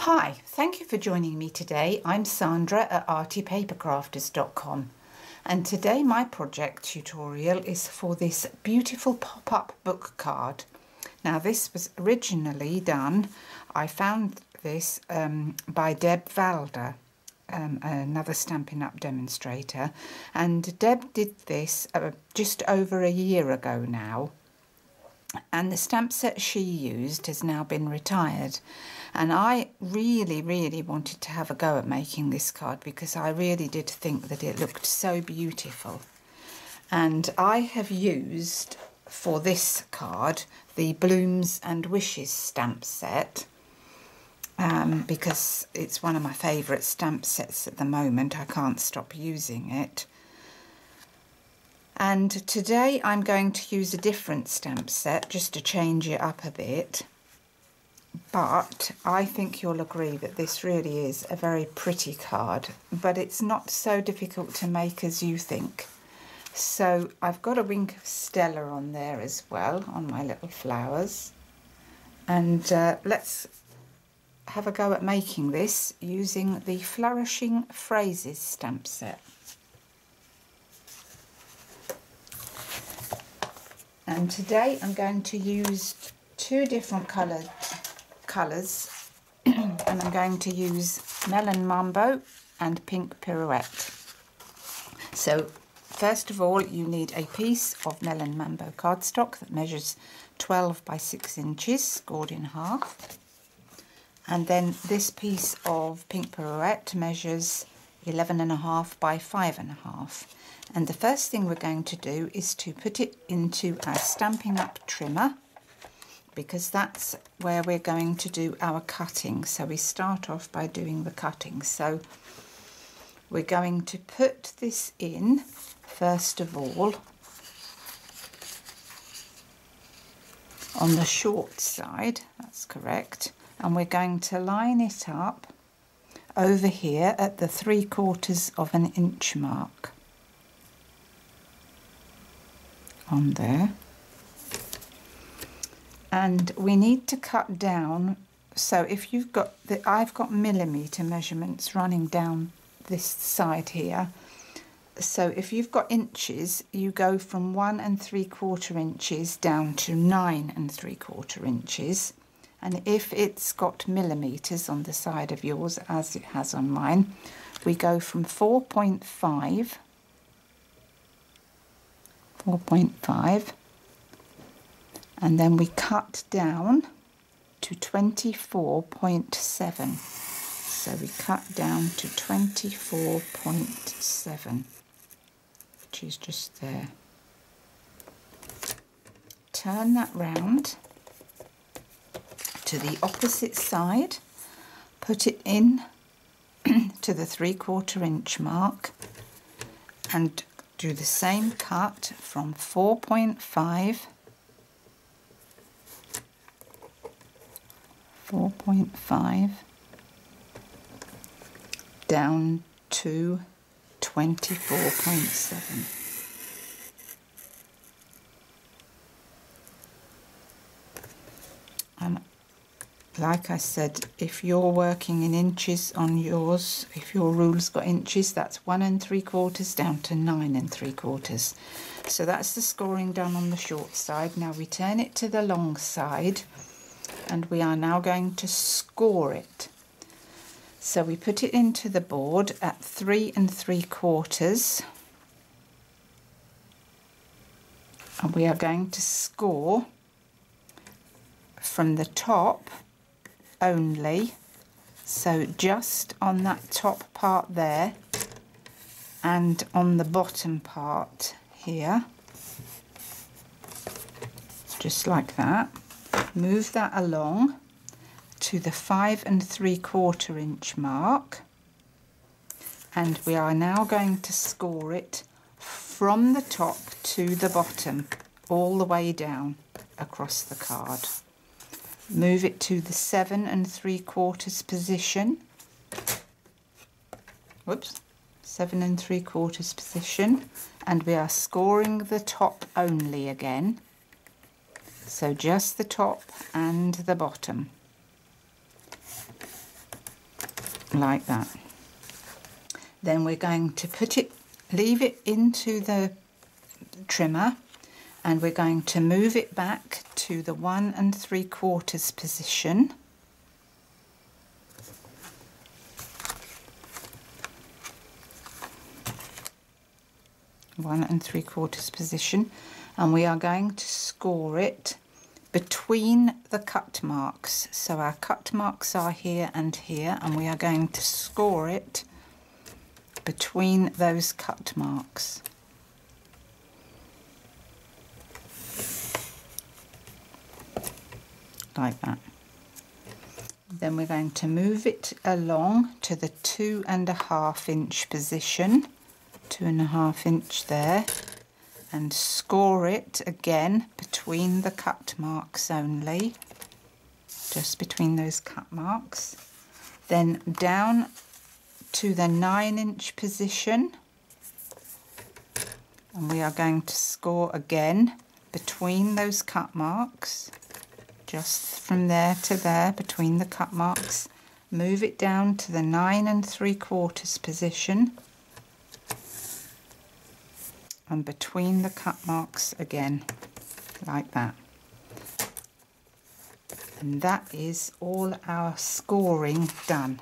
Hi, thank you for joining me today. I'm Sandra at artypapercrafters.com, and today my project tutorial is for this beautiful pop-up book card. Now this was originally done, I found this by Deb Valder, another Stampin' Up demonstrator, and Deb did this just over a year ago now. And the stamp set she used has now been retired, and I really wanted to have a go at making this card because I really did think that it looked so beautiful. And I have used for this card the Blooms and Wishes stamp set because it's one of my favourite stamp sets at the moment. I can't stop using it. And today I'm going to use a different stamp set just to change it up a bit. But I think you'll agree that this really is a very pretty card, but it's not so difficult to make as you think. So I've got a wink of Stella on there as well, on my little flowers. And let's have a go at making this using the Flourishing Phrases stamp set. And today I'm going to use two different colours and I'm going to use Melon Mambo and Pink Pirouette. So first of all you need a piece of Melon Mambo cardstock that measures 12 by 6 inches, scored in half. And then this piece of Pink Pirouette measures 11.5 by 5.5. And the first thing we're going to do is to put it into our Stampin' Up trimmer, because that's where we're going to do our cutting. So we start off by doing the cutting. So we're going to put this in first of all on the short side, that's correct, and we're going to line it up over here at the 3/4 of an inch mark. On there, and we need to cut down. So if you've got I've got millimetre measurements running down this side here, so if you've got inches you go from 1 3/4 inches down to 9 3/4 inches, and if it's got millimetres on the side of yours as it has on mine, we go from 4.5 and then we cut down to 24.7. So we cut down to 24.7, which is just there. Turn that round to the opposite side, put it in to the 3/4 inch mark and do the same cut from 4.5 down to 24.7. And like I said, if you're working in inches on yours, if your rule's got inches, that's 1 3/4 down to 9 3/4. So that's the scoring done on the short side. Now we turn it to the long side and we are now going to score it. So we put it into the board at 3 3/4 and we are going to score from the top only, so just on that top part there and on the bottom part here, just like that. Move that along to the 5 3/4 inch mark, and we are now going to score it from the top to the bottom all the way down across the card. Move it to the 7 3/4 position. Whoops, 7 3/4 position, and we are scoring the top only again. So just the top and the bottom. like that. Then we're going to leave it into the trimmer, and we're going to move it back to the 1 3/4 position. One 1 3/4 position, and we are going to score it between the cut marks. So our cut marks are here and here, and we are going to score it between those cut marks. Like that. Then we're going to move it along to the 2 1/2 inch position, 2 1/2 inch there, and score it again between the cut marks only, just between those cut marks. Then down to the 9 inch position, and we are going to score again between those cut marks, just from there to there between the cut marks. Move it down to the 9 3/4 position, and between the cut marks again, like that. And that is all our scoring done.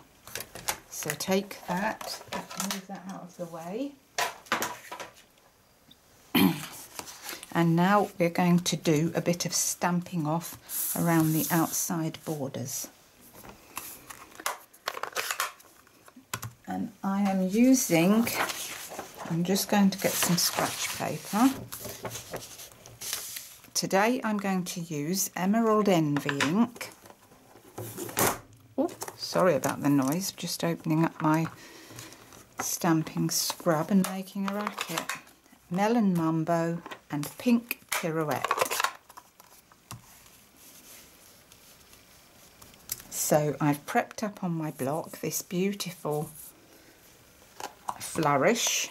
So take that, move that out of the way. And now we're going to do a bit of stamping off around the outside borders. And I am using, I'm just going to get some scratch paper. Today I'm going to use Emerald Envy ink. Oh, sorry about the noise, just opening up my stamping scrub and making a racket. Melon Mumbo and Pink Pirouette. So I've prepped up on my block this beautiful flourish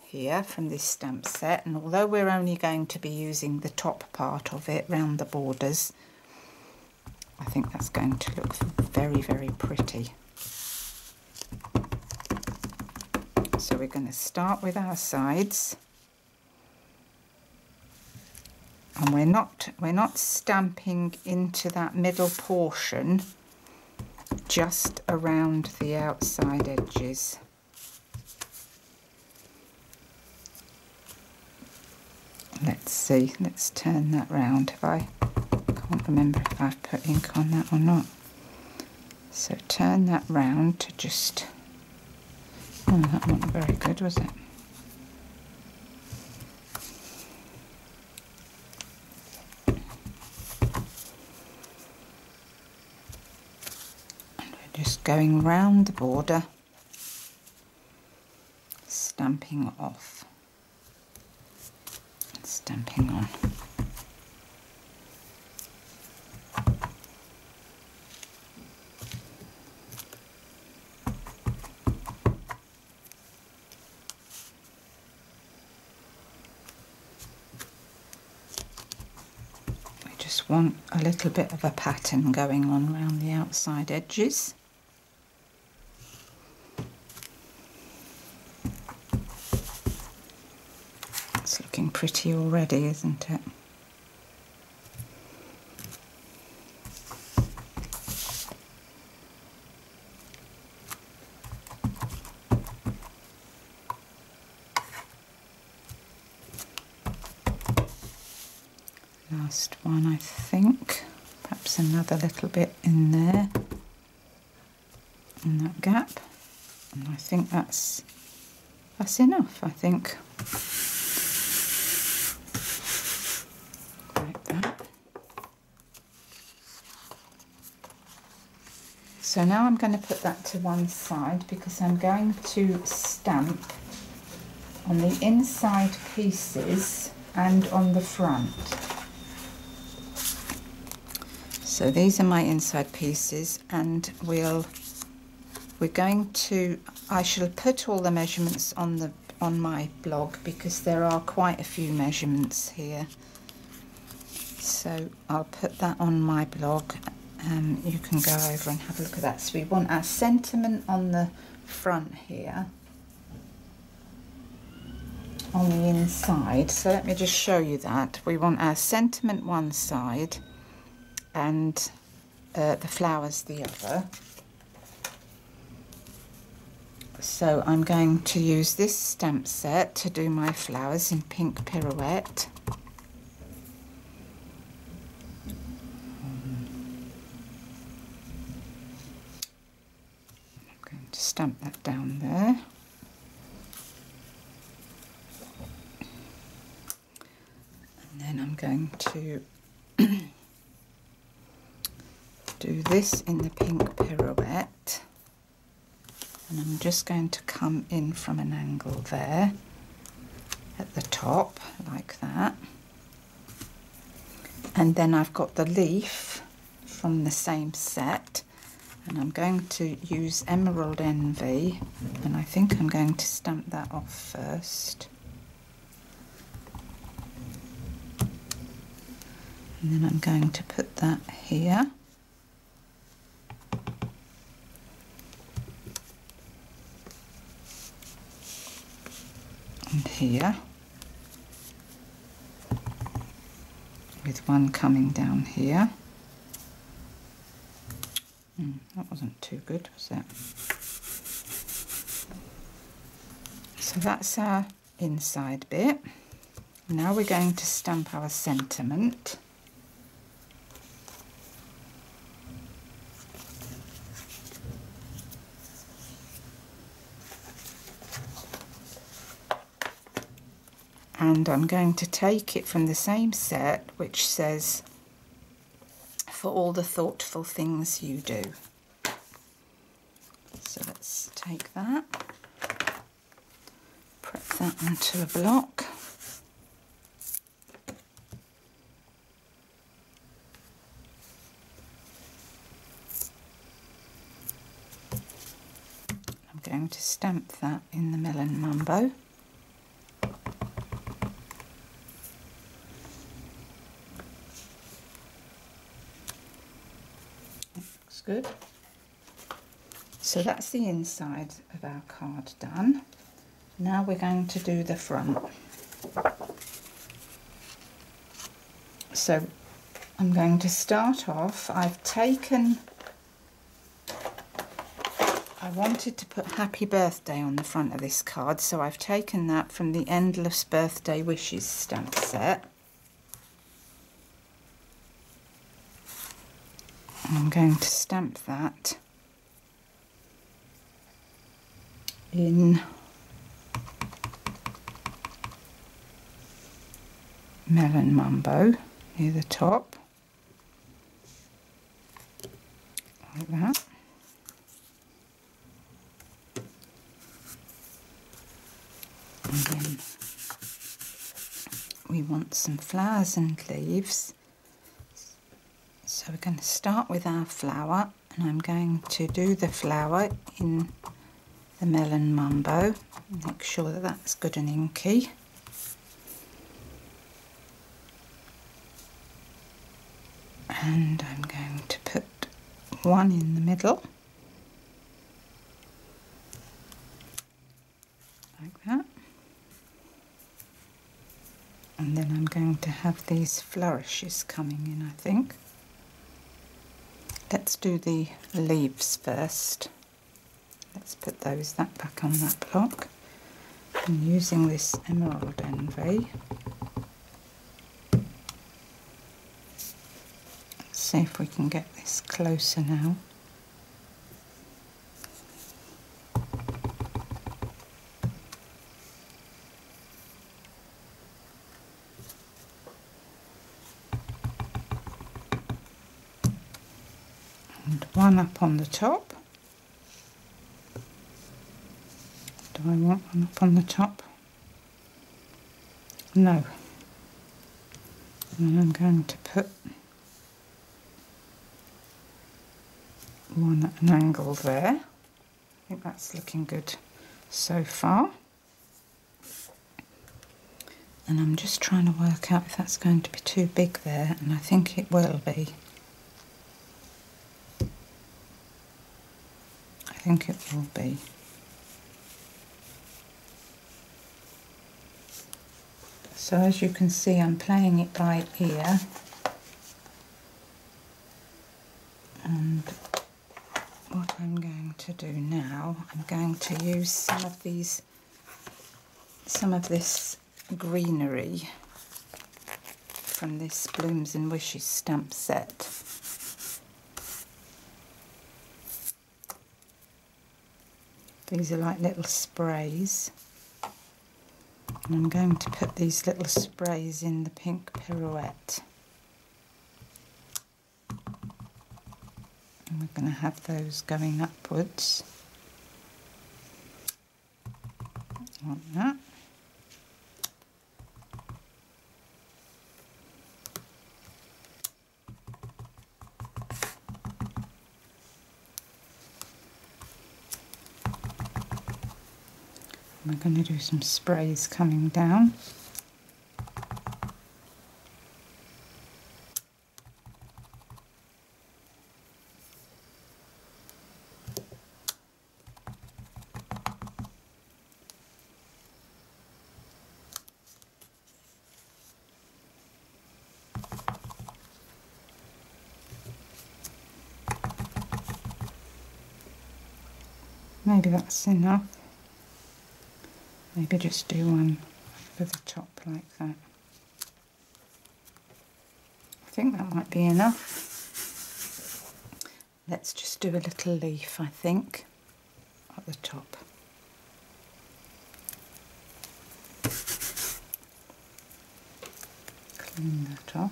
here from this stamp set, and although we're only going to be using the top part of it round the borders, I think that's going to look very, very pretty. So we're going to start with our sides, and we're not stamping into that middle portion, just around the outside edges. Let's see, let's turn that round. I can't remember if I've put ink on that or not. So turn that round to just, oh, that wasn't very good, was it? And we're just going round the border, stamping off. Stamping on. We just want a little bit of a pattern going on around the outside edges. It's looking pretty already, isn't it? Last one, I think. Perhaps another little bit in there, in that gap. And I think that's enough, I think. So now I'm going to put that to one side because I'm going to stamp on the inside pieces and on the front. So these are my inside pieces, and I shall put all the measurements on my blog because there are quite a few measurements here. So I'll put that on my blog you can go over and have a look at that. So we want our sentiment on the front here, on the inside. So let me just show you that. We want our sentiment one side and the flowers the other. So I'm going to use this stamp set to do my flowers in pink pirouette. I'm going to stamp that down there. And then I'm going to do this in the pink pirouette. And I'm just going to come in from an angle there at the top, like that. And then I've got the leaf from the same set, and I'm going to use Emerald Envy, and I think I'm going to stamp that off first. And then I'm going to put that here. And here, with one coming down here. That wasn't too good, was it? So that's our inside bit. Now we're going to stamp our sentiment. And I'm going to take it from the same set which says, for all the thoughtful things you do. So let's take that, prep that onto a block. I'm going to stamp that in the Melon Mumbo. Good. So that's the inside of our card done. Now we're going to do the front. So I'm going to start off. I wanted to put Happy Birthday on the front of this card, so I've taken that from the Endless Birthday Wishes stamp set. I'm going to stamp that in Melon Mumbo near the top, like that. And then we want some flowers and leaves. So we're going to start with our flower, and I'm going to do the flower in the Melon Mumbo. Make sure that that's good and inky. And I'm going to put one in the middle, like that. And then I'm going to have these flourishes coming in, I think. Let's do the leaves first. Let's put that back on that block. I'm using this Emerald Envy. Let's see if we can get this closer now. And one up on the top. Do I want one up on the top? No. And I'm going to put one at an angle there. I think that's looking good so far. And I'm just trying to work out if that's going to be too big there, and I think it will be. think it will be. So as you can see, I'm playing it by ear, and what I'm going to do now, I'm going to use some of this greenery from this Blooms and Wishes stamp set. These are like little sprays. And I'm going to put these little sprays in the pink pirouette. And we're going to have those going upwards. Like that. We're going to do some sprays coming down. Maybe that's enough. Maybe just do one over the top like that. I think that might be enough. Let's just do a little leaf, I think, at the top. Clean that off.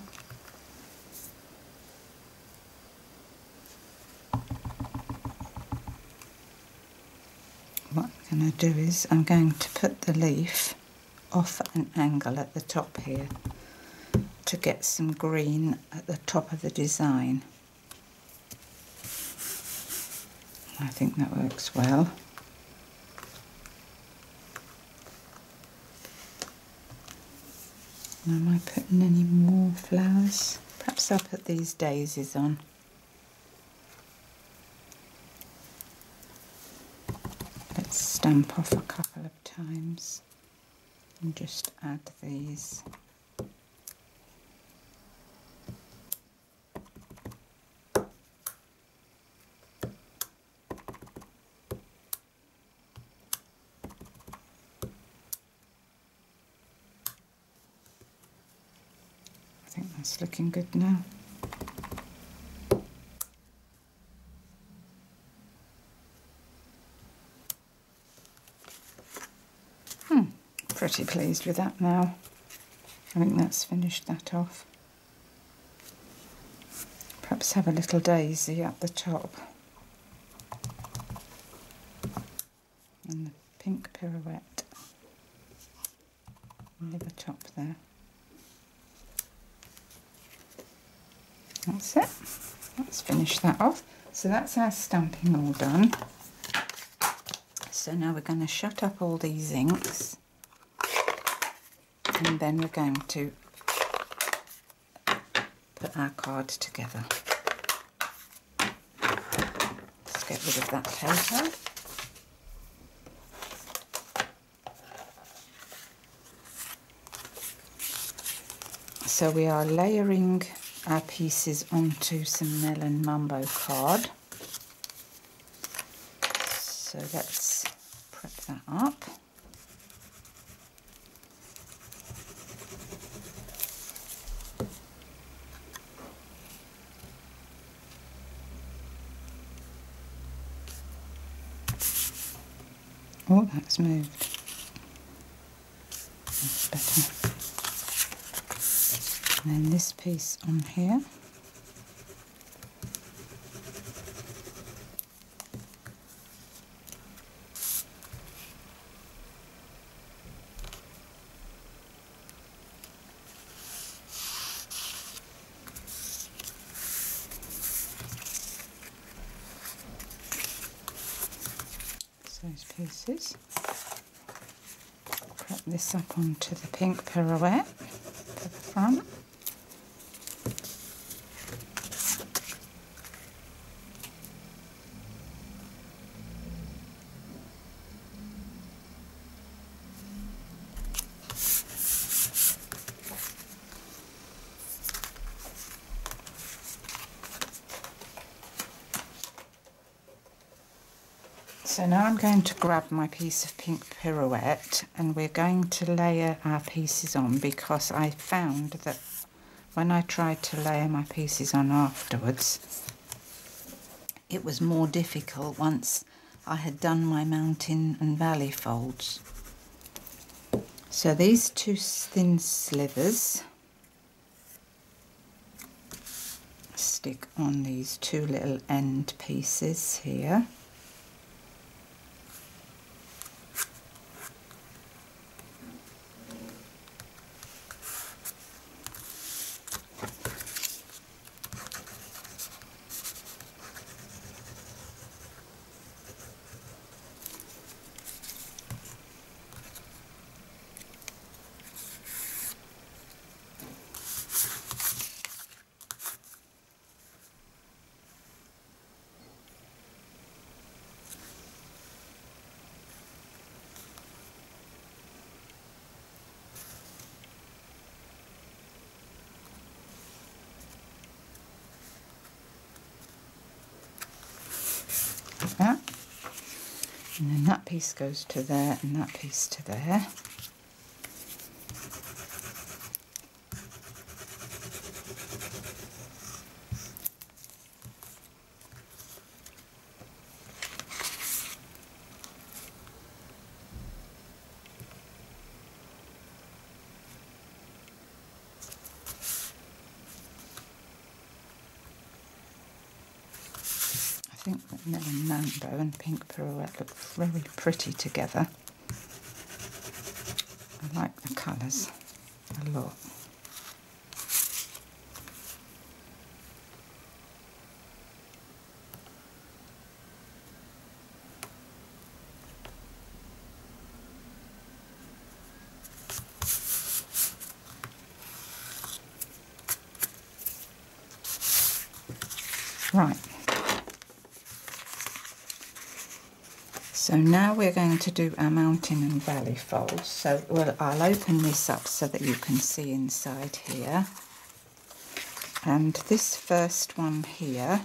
What I'm going to do is I'm going to put the leaf off at an angle at the top here to get some green at the top of the design. I think that works well. Am I putting any more flowers? Perhaps I'll put these daisies on. Let's stamp off a couple of times and just add these. I think that's looking good now. Pretty pleased with that now. I think that's finished that off. Perhaps have a little daisy at the top. And the pink pirouette near the top there. That's it. Let's finish that off. So that's our stamping all done. So now we're going to shut up all these inks, and then we're going to put our card together. Let's get rid of that paper. So we are layering our pieces onto some Melon Mumbo card. So let's prep that up. Oh, that's moved. That's better. And then this piece on here. Those pieces. Prep this up onto the pink pirouette for the front. So now I'm going to grab my piece of pink pirouette and we're going to layer our pieces on, because I found that when I tried to layer my pieces on afterwards, it was more difficult once I had done my mountain and valley folds. So these two thin slivers stick on these two little end pieces here. That. And then that piece goes to there and that piece to there. I think that Melon Mambo and Pink Pirouette look very pretty together. I like the colours a lot. Right. So now we're going to do our mountain and valley folds. So I'll open this up so that you can see inside here. And this first one here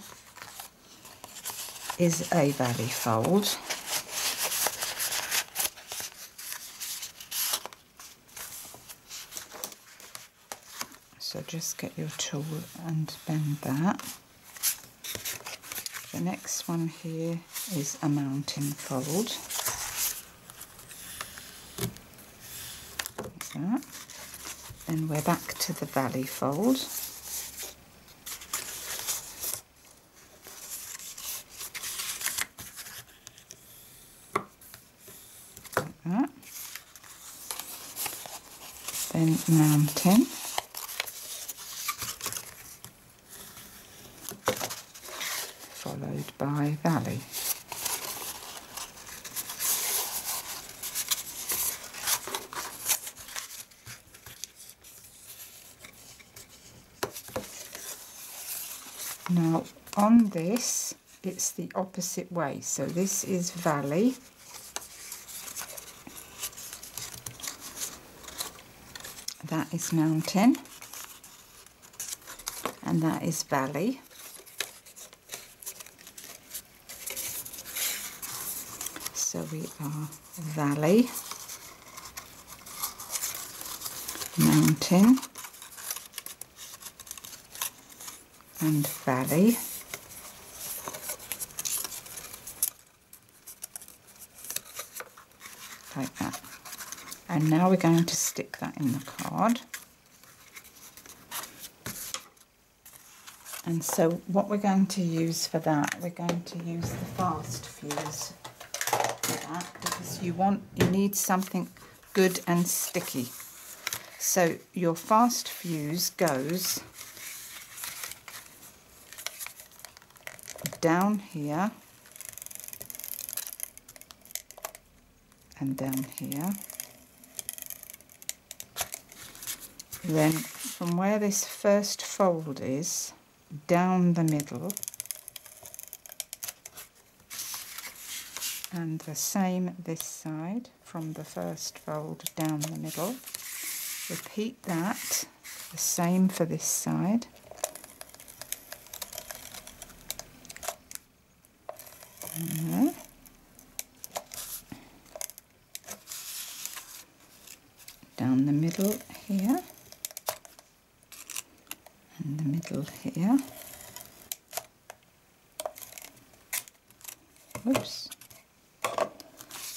is a valley fold. So just get your tool and bend that. The next one here is a mountain fold. Like that. Then we're back to the valley fold. Like that. Then mountain. Followed by valley. Now on this it's the opposite way, so this is valley, that is mountain, and that is valley. So we are valley, mountain, and valley. Like that. And now we're going to stick that in the card. And so what we're going to use for that, we're going to use the fast fuse. That, because you need something good and sticky. So your fast fuse goes down here and down here. Then from where this first fold is, down the middle. And the same this side, from the first fold down the middle. Repeat that, the same for this side. down the middle here, and the middle here. Oops.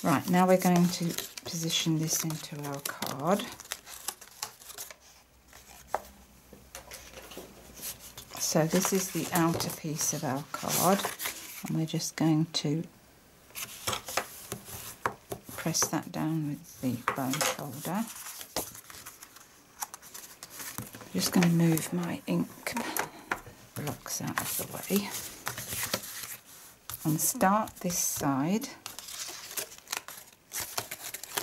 Right, now we're going to position this into our card. So this is the outer piece of our card, and we're just going to press that down with the bone folder. I'm just going to move my ink blocks out of the way and start this side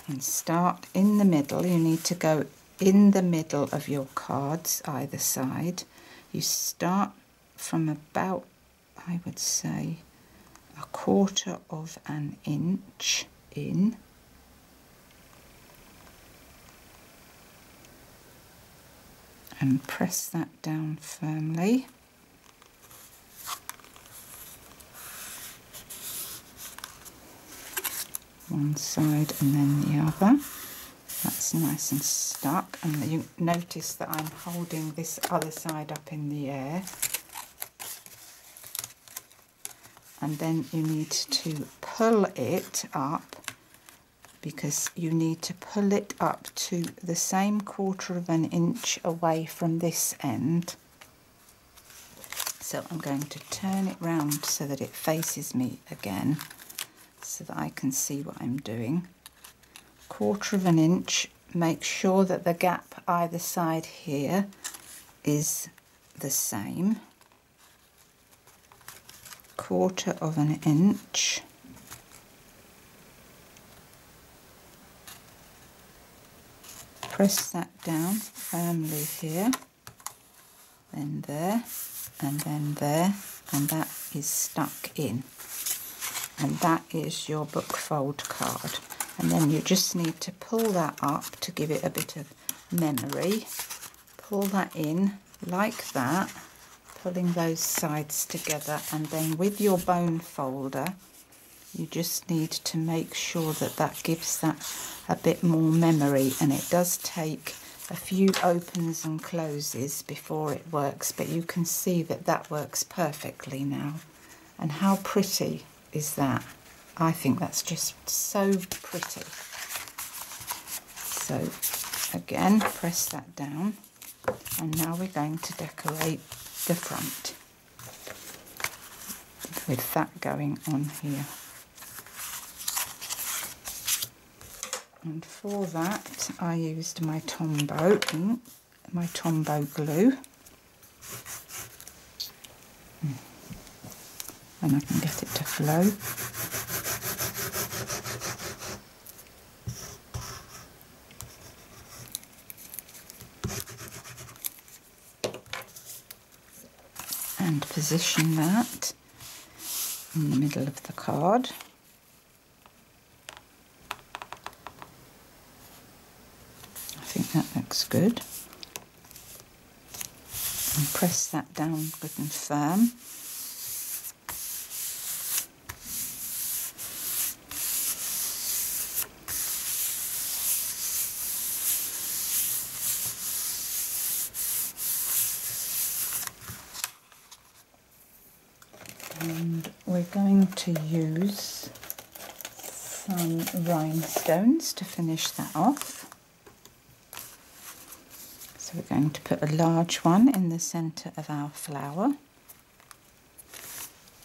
and start in the middle. You need to go in the middle of your cards either side. You start from about, I would say, 1/4 of an inch in, and press that down firmly. One side and then the other. That's nice and stuck, and you notice that I'm holding this other side up in the air. And then you need to pull it up, because you need to pull it up to the same 1/4 of an inch away from this end. So I'm going to turn it round so that it faces me again, so that I can see what I'm doing. 1/4 of an inch. Make sure that the gap either side here is the same. 1/4 of an inch. Press that down firmly here, then there, and then there, and that is stuck in. And that is your book fold card. And then you just need to pull that up to give it a bit of memory. Pull that in like that, pulling those sides together, and then with your bone folder you just need to make sure that that gives that a bit more memory, and it does take a few opens and closes before it works, but you can see that that works perfectly now. And how pretty is that? I think that's just so pretty. So again, press that down, and now we're going to decorate the front with that going on here. And for that I used my Tombow ink, my Tombow glue, and I can get it to flow. And position that in the middle of the card. I think that looks good. And press that down good and firm. And we're going to use some rhinestones to finish that off. So we're going to put a large one in the centre of our flower,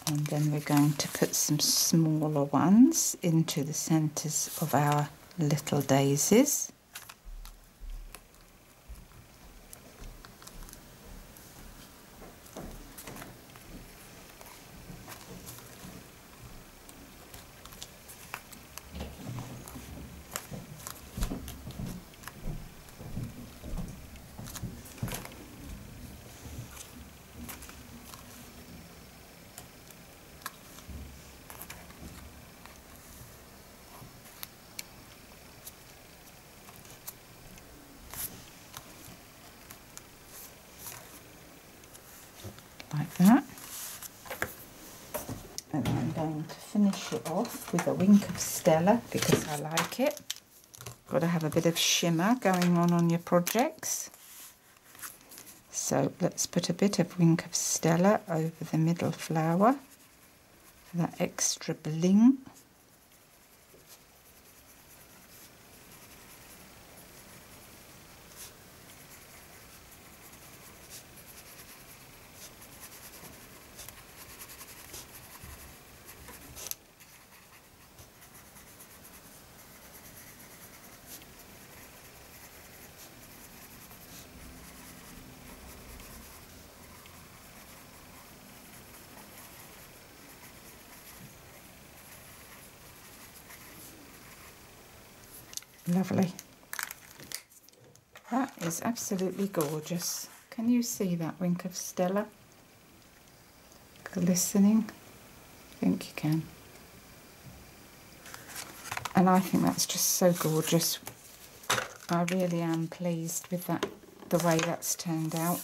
and then we're going to put some smaller ones into the centres of our little daisies. Like that, and I'm going to finish it off with a wink of Stella because I like it. Got to have a bit of shimmer going on your projects. So let's put a bit of Wink of Stella over the middle flower for that extra bling. Lovely. That is absolutely gorgeous. Can you see that Wink of Stella glistening? I think you can. And I think that's just so gorgeous. I really am pleased with that, the way that's turned out.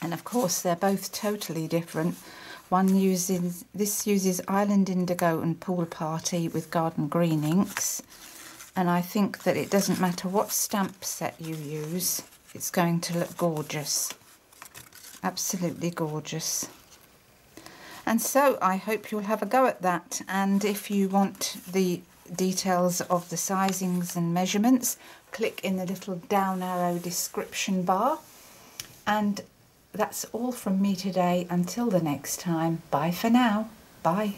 And of course they're both totally different. This uses Island Indigo and Pool Party with Garden Green inks. And I think that it doesn't matter what stamp set you use, it's going to look gorgeous. Absolutely gorgeous. And so I hope you'll have a go at that. And if you want the details of the sizings and measurements, click in the little down arrow description bar. And that's all from me today. Until the next time, bye for now. Bye.